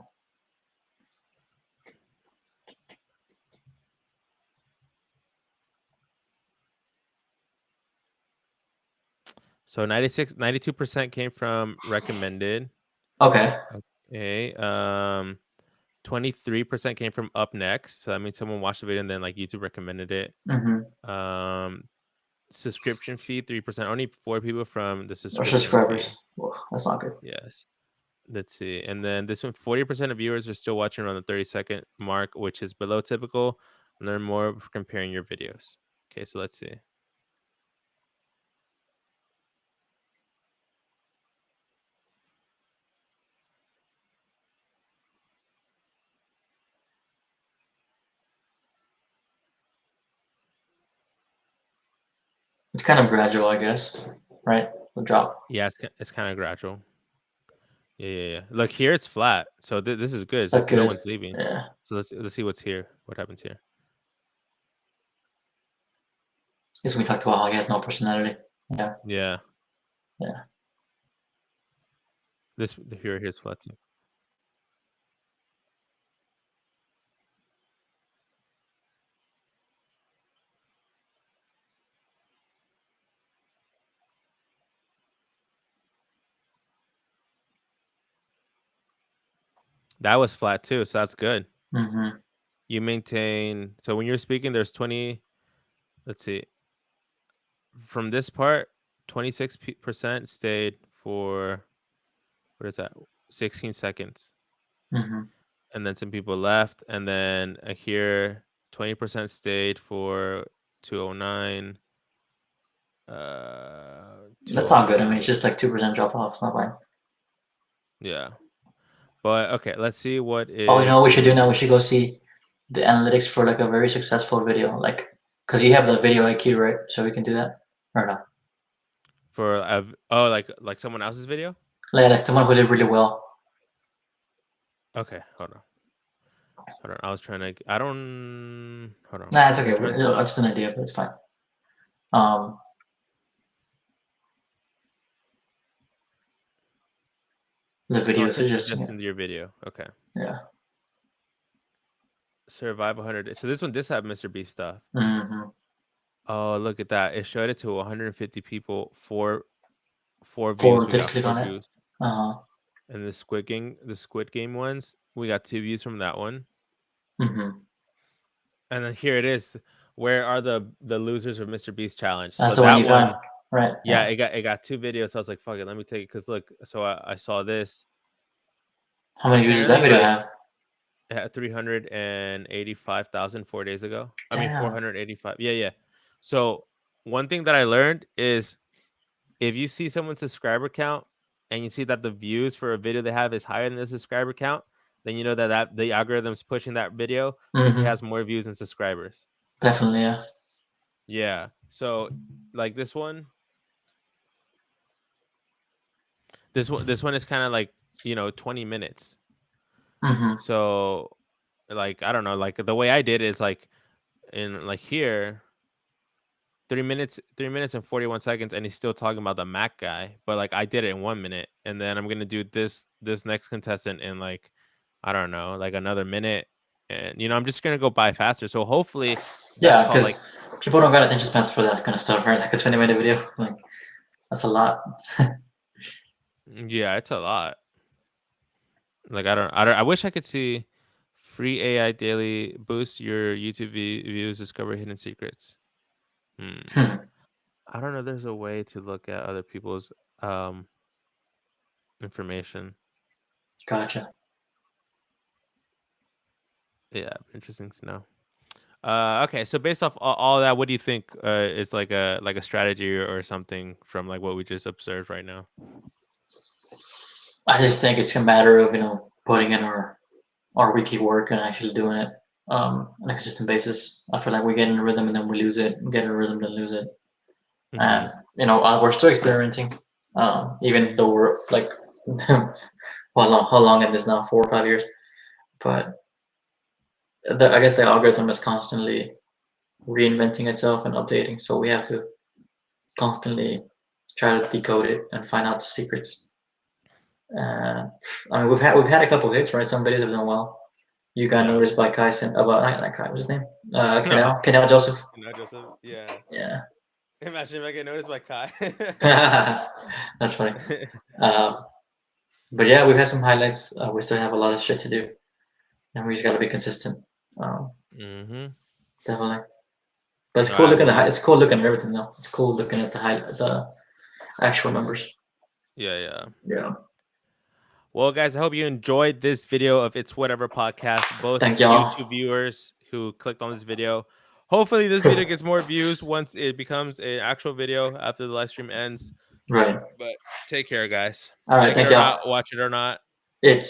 So 92% came from recommended. Okay. Okay. 23% came from up next. So that means someone watched the video and then like YouTube recommended it. Mm-hmm. Subscription fee 3%. Only 4 people from the Or subscription subscribers. fee. Ugh, that's not good. Yes. Let's see. And then this one, 40% of viewers are still watching around the 30-second mark, which is below typical. Learn more comparing your videos. Okay, so let's see. It's kind of gradual, I guess. Right? The drop. Yeah, it's kind of gradual. Yeah. Look, here it's flat. So this is good. It's That's like no good. one's leaving. Yeah. So let's see what's here. What happens here? This we talked about how he has no personality. Yeah. Yeah. Yeah. This here's flat too. That was flat too, so that's good. Mm-hmm. You maintain. So when you're speaking, there's 20. Let's see. From this part, 26% stayed for what is that? 16 seconds. Mm-hmm. And then some people left. And then here, 20% stayed for 209. That's not good. I mean, 208. it's just like 2% drop off. It's not fine. Yeah. But okay, let's see what Oh, you know what is we should do now? We should go see the analytics for like a very successful video. Like, because you have the video IQ, right? So we can do that. Or no? for like someone else's video. Like someone who did really well. Okay, hold on. I was trying to. I don't. Hold on. Nah, it's okay. I'm trying to. It's just an idea, but it's fine. Um, the Oh, video. it So says just suggestions your video. Okay. yeah. Survive 100. So this one, this have Mr. Beast stuff. Mm-hmm. Oh, look at that! It showed it to 150 people. Four views. For We did got click 4 on it. views. Uh-huh. And the Squid Game ones, we got 2 views from that one. Mm-hmm. And then here it is. Where are the losers of Mr. Beast challenge? That's So the one that you found, one, right? yeah, it got 2 videos. So I was like, fuck it, let me take it. Cause look, so I saw this. How many views does that Apparently, video like have? it had 385,000 4 days ago. I mean, Damn. 485. Yeah. So one thing that I learned is if you see someone's subscriber count and you see that the views for a video they have is higher than the subscriber count, then you know that the algorithm's pushing that video because it Mm-hmm. has more views and subscribers. Definitely, yeah. Yeah. So like this one is kind of like, 20 minutes. Mm-hmm. So like I don't know, like the way I did it is like in like here 3 minutes and 41 seconds, and he's still talking about the Mac guy, but like I did it in 1 minute, and then I'm gonna do this next contestant in like I don't know, like another minute, and I'm just gonna go by faster. So hopefully that's Yeah, called like because people don't got attention spans for that kind of stuff, right? Like a 20-minute video. Like that's a lot. yeah, it's a lot. Like I wish I could see free AI daily boost your YouTube views, discover hidden secrets. Hmm. I don't know. There's a way to look at other people's um information. Gotcha. Yeah, interesting to know. Okay, so based off all that, what do you think is like a strategy or something from like what we just observed right now? I just think it's a matter of putting in our weekly work and actually doing it on a consistent basis. I feel like we get in a rhythm and then we lose it, get in a rhythm then lose it, Mm-hmm. and we're still experimenting, even though we're like how long in this now, 4 or 5 years, but I guess the algorithm is constantly reinventing itself and updating, so we have to constantly try to decode it and find out the secrets. Uh, I mean, we've had a couple hits, right? Some videos have done well. You got Yeah. noticed by Kaisen about not Kai, what's his name? No. Kenel Joseph. No, Joseph. Yeah. Yeah, Imagine if I get noticed by Kai. that's funny. Uh, but yeah, we've had some highlights. We still have a lot of shit to do, and we just got to be consistent. Um, Mm-hmm. Definitely. But it's No, cool looking at absolutely. it's cool looking at everything though. It's cool looking at the actual numbers. Yeah, yeah. Yeah. Well, guys, I hope you enjoyed this video of It's Whatever podcast, both Thank y'all. YouTube viewers who clicked on this video. Hopefully, this video gets more views once it becomes an actual video after the live stream ends. Right. But take care, guys. All right. Like it Thank or y'all. not, watch it or not. It's